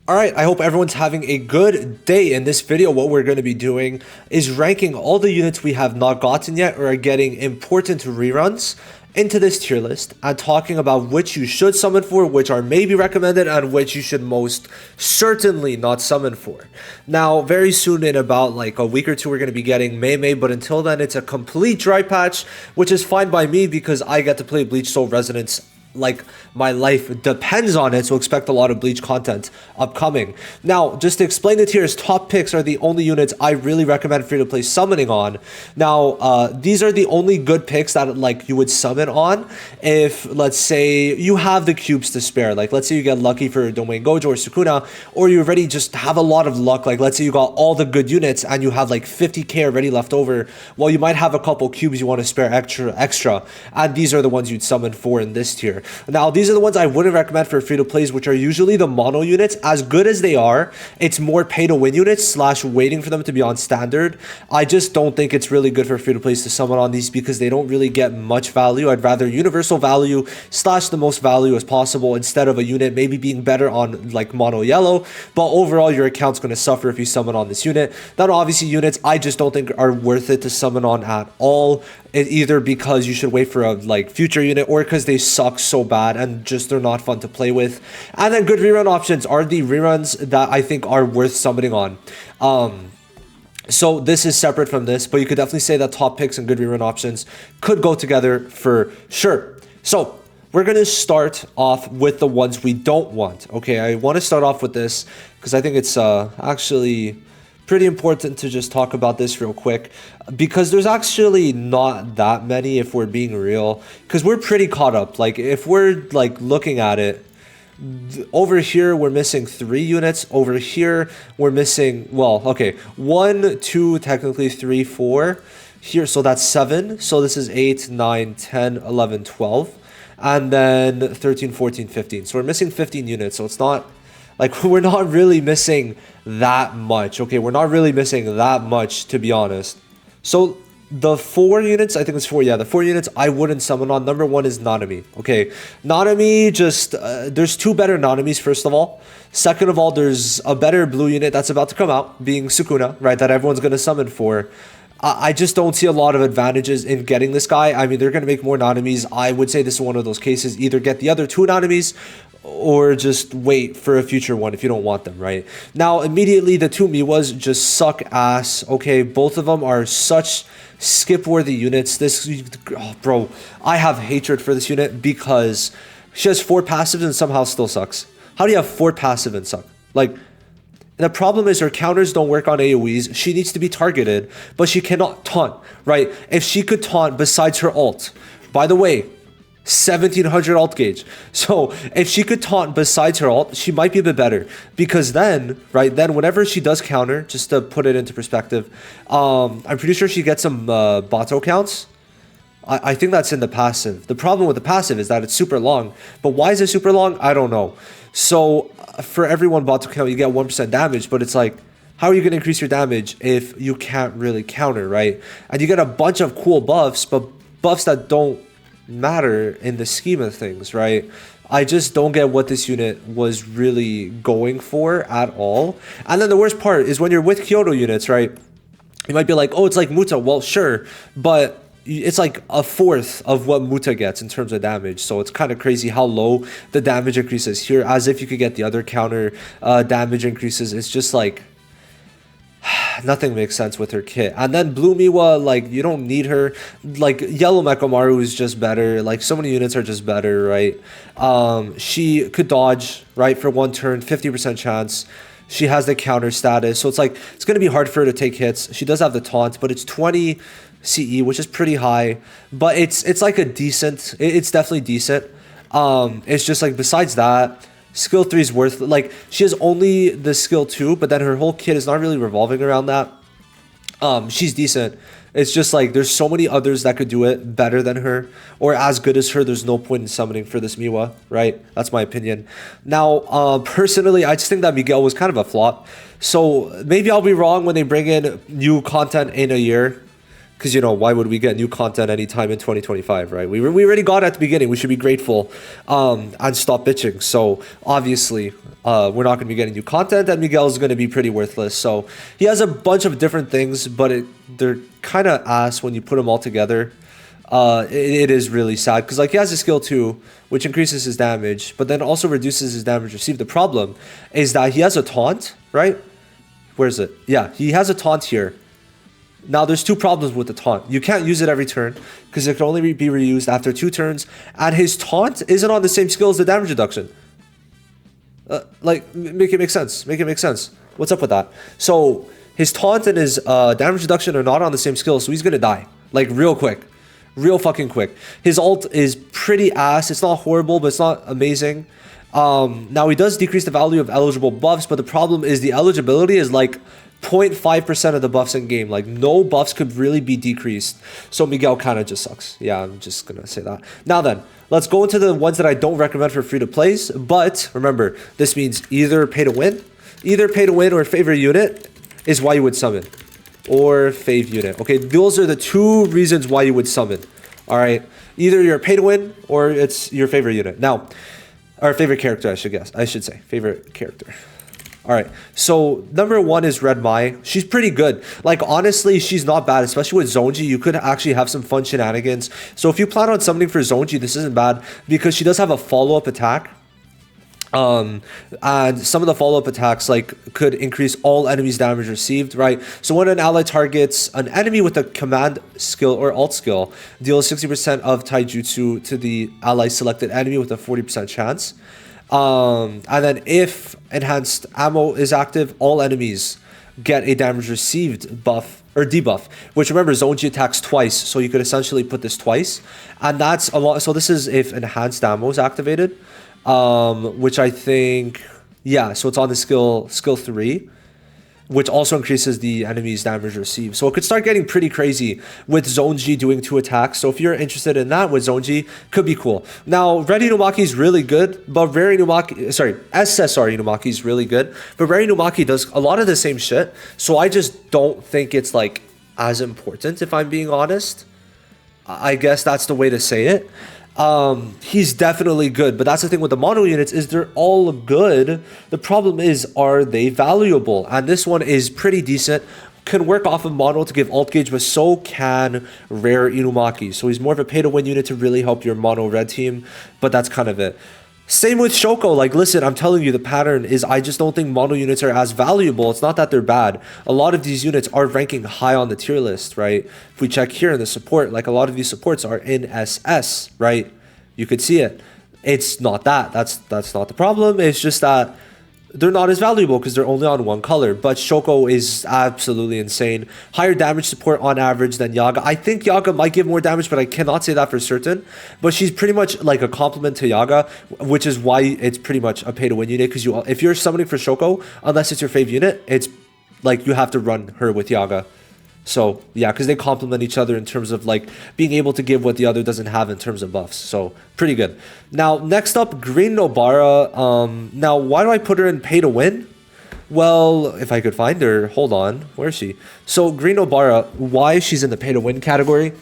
Alright, I hope everyone's having a good day. In this video, what we're going to be doing is ranking all the units we have not gotten yet or are getting important reruns into this tier list and talking about which you should summon for, which are maybe recommended, and which you should most certainly not summon for. Now, very soon, in about like a week or two, we're going to be getting May, but until then, it's a complete dry patch, which is fine by me because I get to play Bleach Soul Resonance like my life depends on it, so expect a lot of Bleach content upcoming. Now, just to explain the tiers, top picks are the only units I really recommend for you to play summoning on. Now, these are the only good picks that like you would summon on if, let's say, you have the cubes to spare. Like, let's say you get lucky for Domain Gojo or Sukuna, or you already just have a lot of luck. Like, let's say you got all the good units and you have like 50k already left over. Well, you might have a couple cubes you want to spare extra, and these are the ones you'd summon for in this tier. Now, these are the ones I wouldn't recommend for free-to-plays, which are usually the mono units. As good as they are, it's more pay-to-win units / waiting for them to be on standard. I just don't think it's really good for free-to-plays to summon on these because they don't really get much value. I'd rather universal value / the most value as possible instead of a unit maybe being better on like mono yellow, but overall your account's going to suffer if you summon on this unit. Then obviously units I just don't think are worth it to summon on at all. Either because you should wait for a like future unit or because they suck so bad and just they're not fun to play with. And then good rerun options are the reruns that I think are worth summoning on. So this is separate from this, but you could definitely say that top picks and good rerun options could go together for sure. So we're going to start off with the ones we don't want. Okay, I want to start off with this because I think it's actually pretty important to just talk about this real quick because there's actually not that many if we're being real, because we're pretty caught up. Like if we're like looking at it, over here we're missing 3 units, over here we're missing, well, okay, 1 2 technically 3 4 here, so that's 7, so this is 8 9 10 11 12 and then 13 14 15, so we're missing 15 units. So it's not like we're not really missing that much. Okay, we're not really missing that much, to be honest. So the 4 units, I think it's 4, yeah, the 4 units I wouldn't summon on. Number 1 is Nanami. Okay, Nanami, just there's 2 better Nanamis, first of all. Second of all, there's a better blue unit that's about to come out, being Sukuna, right, that everyone's going to summon for. I just don't see a lot of advantages in getting this guy. I mean, they're going to make more Nanamis. I would say this is one of those cases. Either get the other 2 Nanamis or just wait for a future one if you don't want them, right? Now, immediately, the 2 Miwas just suck ass. Okay, both of them are such skip-worthy units. This, oh, bro, I have hatred for this unit because she has 4 passives and somehow still sucks. How do you have 4 passive and suck? Like, the problem is her counters don't work on AoEs. She needs to be targeted, but she cannot taunt, right? If she could taunt besides her ult, by the way, 1700 ult gauge. So if she could taunt besides her ult, she might be a bit better, because then, right, then whenever she does counter, just to put it into perspective, I'm pretty sure she gets some Bato counts. I think that's in the passive. The problem with the passive is that it's super long, but why is it super long? I don't know. So for every 1 Bato count, you get 1% damage, but it's like, how are you going to increase your damage if you can't really counter, right? And you get a bunch of cool buffs, but buffs that don't matter in the scheme of things, right? I just don't get what this unit was really going for at all. And then the worst part is when you're with Kyoto units, right? You might be like, oh, it's like Muta. Well, sure, but it's like a fourth of what Muta gets in terms of damage. So it's kind of crazy how low the damage increases here, as if you could get the other counter damage increases. It's just like nothing makes sense with her kit. And then Blue Miwa, like, you don't need her. Like, Yellow Mekamaru is just better. Like, so many units are just better, right? She could dodge, right, for 1 turn, 50% chance. She has the counter status, so it's like, it's going to be hard for her to take hits. She does have the taunt, but it's 20 CE, which is pretty high. But it's like a decent, it's definitely decent. It's just like, besides that, skill 3 is worth, like, she has only the skill 2, but then her whole kit is not really revolving around that. She's decent. It's just like there's so many others that could do it better than her or as good as her. There's no point in summoning for this Miwa, right? That's my opinion. Now, personally, I just think that Miguel was kind of a flop. So maybe I'll be wrong when they bring in new content in a year. Because, you know, why would we get new content anytime in 2025, right? We already got it at the beginning. We should be grateful and stop bitching. So obviously, we're not going to be getting new content, and Miguel's going to be pretty worthless. So he has a bunch of different things, but they're kind of ass when you put them all together. It is really sad because, like, he has a skill 2, which increases his damage, but then also reduces his damage received. The problem is that he has a taunt, right? Where is it? Yeah, he has a taunt here. Now, there's 2 problems with the taunt. You can't use it every turn because it can only be reused after 2 turns. And his taunt isn't on the same skill as the damage reduction. Like, make it make sense. Make it make sense. What's up with that? So, his taunt and his damage reduction are not on the same skill, so he's going to die. Like, real quick. Real fucking quick. His ult is pretty ass. It's not horrible, but it's not amazing. Now, he does decrease the value of eligible buffs, but the problem is the eligibility is like 0.5% of the buffs in game. Like, no buffs could really be decreased. So Miguel kind of just sucks. Yeah, I'm just gonna say that. Now then, let's go into the ones that I don't recommend for free to plays. But remember, this means either pay to win or favorite unit is why you would summon, or fave unit. Okay, those are the 2 reasons why you would summon. All right, either you're pay to win or it's your favorite unit. Now, or favorite character, I should say favorite character. All right, so number 1 is Red Mai. She's pretty good. Like, honestly, she's not bad, especially with Zonji. You could actually have some fun shenanigans. So if you plan on summoning for Zonji, this isn't bad because she does have a follow-up attack. And some of the follow-up attacks like could increase all enemies damage received, right? So when an ally targets an enemy with a command skill or alt skill, deals 60% of taijutsu to the ally selected enemy with a 40% chance. And then if enhanced ammo is active, all enemies get a damage received buff or debuff, which, remember, Zonji attacks twice, so you could essentially put this twice, and that's a lot. So this is if enhanced ammo is activated, which I think, yeah, so it's on the skill 3, which also increases the enemy's damage received. So it could start getting pretty crazy with Zonji doing 2 attacks. So if you're interested in that with Zonji, could be cool. Now, Red Inumaki is really good, but SSR Inumaki is really good, but Rare Inumaki does a lot of the same shit. So I just don't think it's like as important, if I'm being honest. I guess that's the way to say it. He's definitely good, but that's the thing with the mono units is they're all good. The problem is, are they valuable? And this one is pretty decent. Can work off of mono to give alt gauge, but so can Rare Inumaki. So he's more of a pay to win unit to really help your mono red team, but that's kind of it. Same with Shoko. Like, listen, I'm telling you, the pattern is I just don't think mono units are as valuable. It's not that they're bad. A lot of these units are ranking high on the tier list, right? If we check here in the support, like a lot of these supports are in SS, right? You could see it. It's not that. That's not the problem. It's just that they're not as valuable because they're only on 1 color. But Shoko is absolutely insane. Higher damage support on average than Yaga. I think Yaga might give more damage, but I cannot say that for certain. But she's pretty much like a complement to Yaga, which is why it's pretty much a pay-to-win unit. Because if you're summoning for Shoko, unless it's your fave unit, it's like you have to run her with Yaga. So, yeah, because they complement each other in terms of, like, being able to give what the other doesn't have in terms of buffs. So, pretty good. Now, next up, Green Nobara. Now, why do I put her in pay to win? Well, if I could find her. Hold on. Where is she? So, Green Nobara, why she's in the pay to win category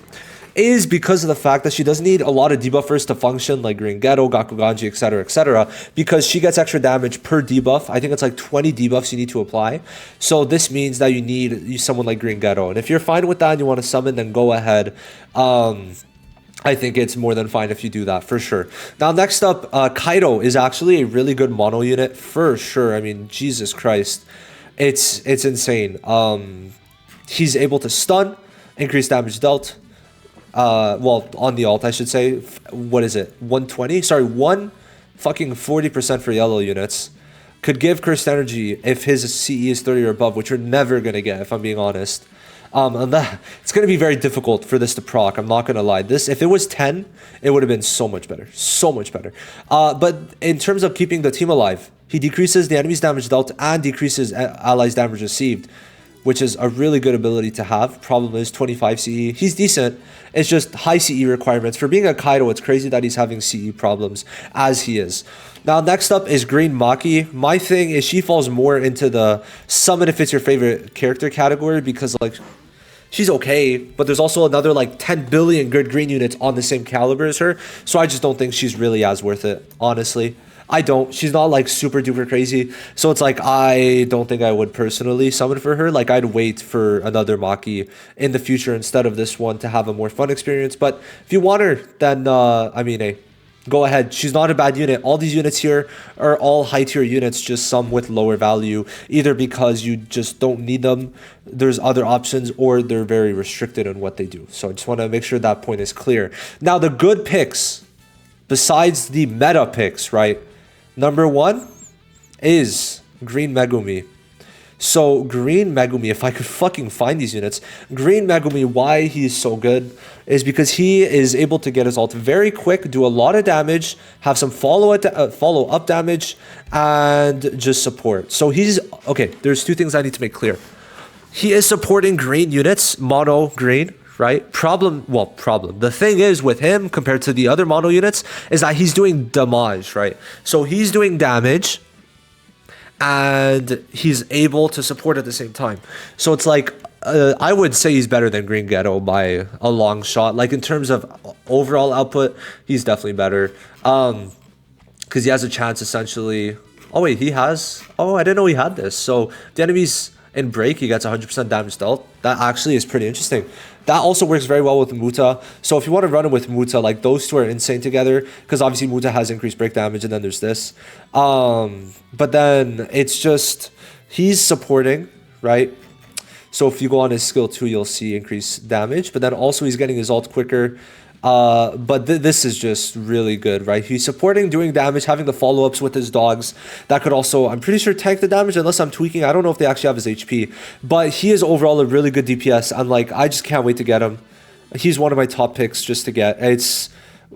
is because of the fact that she doesn't need a lot of debuffers to function, like Green Ghetto, Gakuganji, etc., because she gets extra damage per debuff. I think it's like 20 debuffs you need to apply. So this means that you need someone like Green Ghetto. And if you're fine with that and you want to summon, then go ahead. I think it's more than fine if you do that, for sure. Now, next up, Kaido is actually a really good mono unit, for sure. I mean, Jesus Christ. It's insane. He's able to stun, increase damage dealt. Well, on the alt, I should say. What is it? 120? Sorry, 40% for yellow units. Could give cursed energy if his CE is 30 or above, which you're never going to get, if I'm being honest. And that, it's going to be very difficult for this to proc. I'm not going to lie. This, if it was 10, it would have been so much better. So much better. But in terms of keeping the team alive, he decreases the enemy's damage dealt and decreases allies' damage received, which is a really good ability to have. Problem is 25 CE. He's decent. It's just high CE requirements. For being a Kaido, it's crazy that he's having CE problems as he is. Now, next up is Green Maki. My thing is she falls more into the summon if it's your favorite character category because, like, she's okay, but there's also another like 10 billion good green units on the same caliber as her. So I just don't think she's really as worth it, honestly. I don't. She's not like super duper crazy. So it's like I don't think I would personally summon for her. Like I'd wait for another Maki in the future instead of this one to have a more fun experience. But if you want her, then I mean, hey, go ahead. She's not a bad unit. All these units here are all high tier units, just some with lower value, either because you just don't need them, there's other options, or they're very restricted in what they do. So I just want to make sure that point is clear. Now the good picks, besides the meta picks, right? Number one is Green Megumi. So Green Megumi, if I could fucking find these units, Green Megumi, why he's so good is because he is able to get his ult very quick, do a lot of damage, have some follow-up damage, and just support. So he's, okay, there's two things I need to make clear. He is supporting green units, mono green, right? The thing is with him compared to the other mono units is that he's doing damage, right? So he's doing damage and he's able to support at the same time. So it's like, I would say he's better than Green Ghetto by a long shot. Like in terms of overall output, he's definitely better. Because he has a chance essentially. Oh wait, he has. Oh, I didn't know he had this. So the enemies in break, he gets 100% damage dealt. That actually is pretty interesting. That also works very well with Muta. So if you want to run him with Muta, like those two are insane together because obviously Muta has increased break damage and then there's this. But then it's just, he's supporting, right? So if you go on his skill 2, you'll see increased damage. But then also he's getting his ult quicker. But this is just really good, right? He's supporting, doing damage, having the follow-ups with his dogs. That could also, I'm pretty sure, tank the damage unless I'm tweaking. I don't know if they actually have his HP. But he is overall a really good DPS. And, like, I just can't wait to get him. He's one of my top picks just to get. It's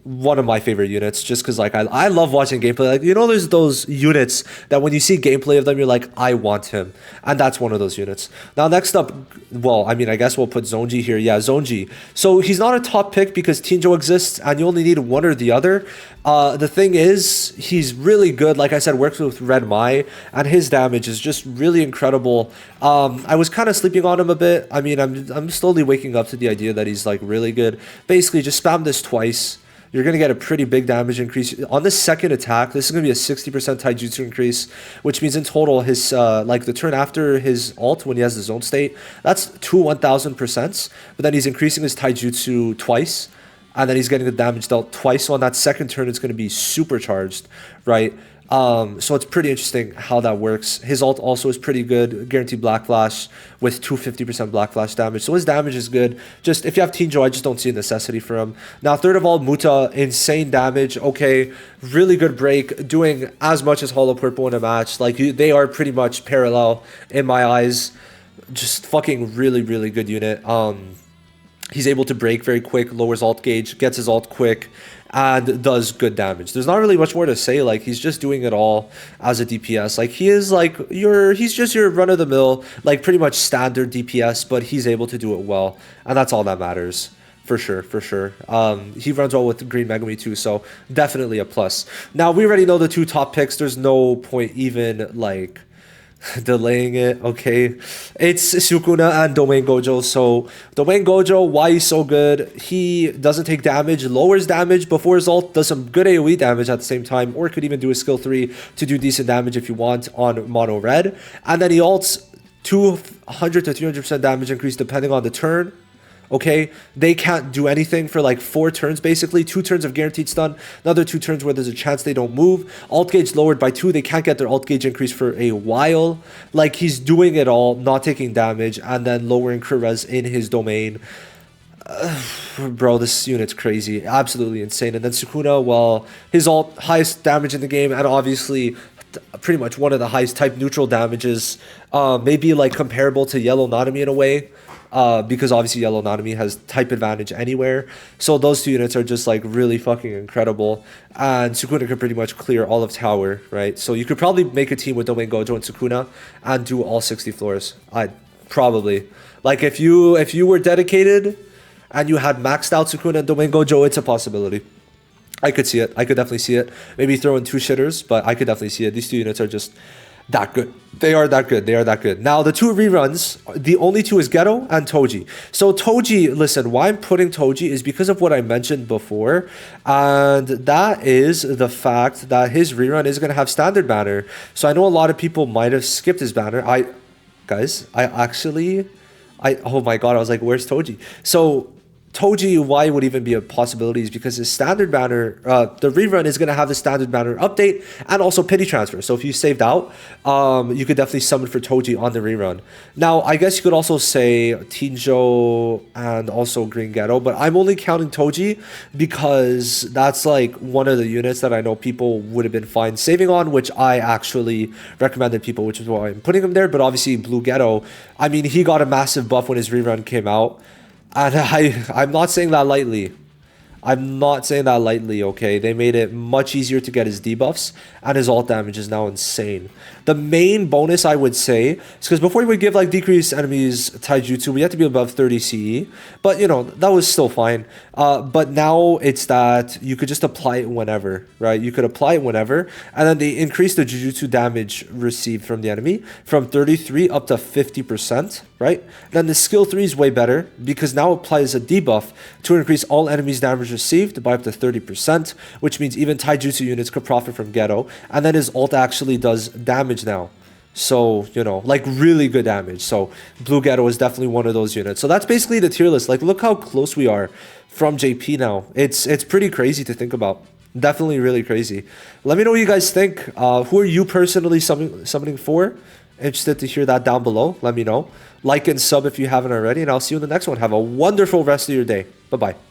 one of my favorite units just because, like, I love watching gameplay. Like, you know, there's those units that when you see gameplay of them, you're like, I want him. And that's one of those units. Now, next up, well, I mean, I guess we'll put Zonji here. Yeah, Zonji. So he's not a top pick because Tinjo exists and you only need one or the other. The thing is, he's really good. Like I said, works with Red Mai and his damage is just really incredible. I was kind of sleeping on him a bit. I mean, I'm slowly waking up to the idea that he's like really good. Basically, just spam this twice. You're going to get a pretty big damage increase. On the second attack, this is going to be a 60% taijutsu increase, which means in total, his like the turn after his ult, when he has the zone state, that's 1000%. But then he's increasing his taijutsu twice, and then he's getting the damage dealt twice. So on that second turn, it's going to be supercharged, right? So it's pretty interesting how that works. His ult also is pretty good, guaranteed Black Flash with 250% Black Flash damage. So his damage is good. Just if you have Tinjo, I just don't see a necessity for him. Now, third of all, Muta, insane damage. Okay, really good break, doing as much as Hollow Purple in a match. Like they are pretty much parallel in my eyes. Just fucking really, really good unit. He's able to break very quick, lowers ult gauge, gets his ult quick, and does good damage. There's not really much more to say. Like, he's just doing it all as a DPS. Like, he is like he's just your run-of-the-mill, like pretty much standard DPS, but he's able to do it well, and that's all that matters. For sure, for sure. He runs well with Green Megumi too, so definitely a plus. Now, we already know the two top picks. There's no point even, like, delaying it. Okay, it's Sukuna and Domain Gojo. So Domain Gojo, why he's so good? He doesn't take damage, lowers damage before his ult, does some good AoE damage at the same time, or could even do a skill 3 to do decent damage if you want on mono red, and then he ults 200 to 300% damage increase depending on the turn. Okay, they can't do anything for like 4 turns basically. 2 turns of guaranteed stun, another 2 turns where there's a chance they don't move. Ult gauge lowered by 2, they can't get their ult gauge increase for a while. Like, he's doing it all, not taking damage, and then lowering crit res in his domain. Bro, this unit's crazy, absolutely insane. And then Sukuna, well, his ult, highest damage in the game, and obviously pretty much one of the highest type neutral damages, maybe like comparable to Yellow Nanami in a way. Because obviously Yellow Nanami has type advantage anywhere. So those two units are just like really fucking incredible. And Sukuna could pretty much clear all of tower, right? So you could probably make a team with Domain Gojo and Sukuna and do all 60 floors. I'd probably. Like if you were dedicated and you had maxed out Sukuna and Domain Gojo, it's a possibility. I could see it. I could definitely see it. Maybe throw in 2 shitters, but I could definitely see it. These two units are just that good. They are that good. They are that good. Now, the two reruns, the only two is Ghetto and Toji. So, Toji, listen, why I'm putting Toji is because of what I mentioned before. And that is the fact that his rerun is going to have standard banner. So, I know a lot of people might have skipped his banner. Guys, oh my God, I was like, where's Toji? So, Toji, why it would even be a possibility is because his standard banner, the rerun is going to have the standard banner update and also pity transfer. So if you saved out, you could definitely summon for Toji on the rerun. Now, I guess you could also say Tinjo and also Green Ghetto, but I'm only counting Toji because that's like one of the units that I know people would have been fine saving on, which I actually recommended people, which is why I'm putting him there. But obviously, Blue Ghetto, I mean, he got a massive buff when his rerun came out. And I'm not saying that lightly. I'm not saying that lightly, okay? They made it much easier to get his debuffs, and his ult damage is now insane. The main bonus, I would say, is because before you would give, like, decreased enemies taijutsu, we had to be above 30 CE. But, you know, that was still fine. But now it's that you could just apply it whenever, right? You could apply it whenever, and then they increase the jujutsu damage received from the enemy from 33 up to 50%, right? Then the skill 3 is way better, because now it applies a debuff to increase all enemies' damage received by up to 30%, which means even taijutsu units could profit from Ghetto, and then his ult actually does damage now. So, you know, like really good damage. So Blue Ghetto is definitely one of those units. So that's basically the tier list. Like, look how close we are from JP now. It's pretty crazy to think about. Definitely really crazy. Let me know what you guys think. Who are you personally summoning for? Interested to hear that down below. Let me know. Like and sub if you haven't already, and I'll see you in the next one. Have a wonderful rest of your day. Bye-bye.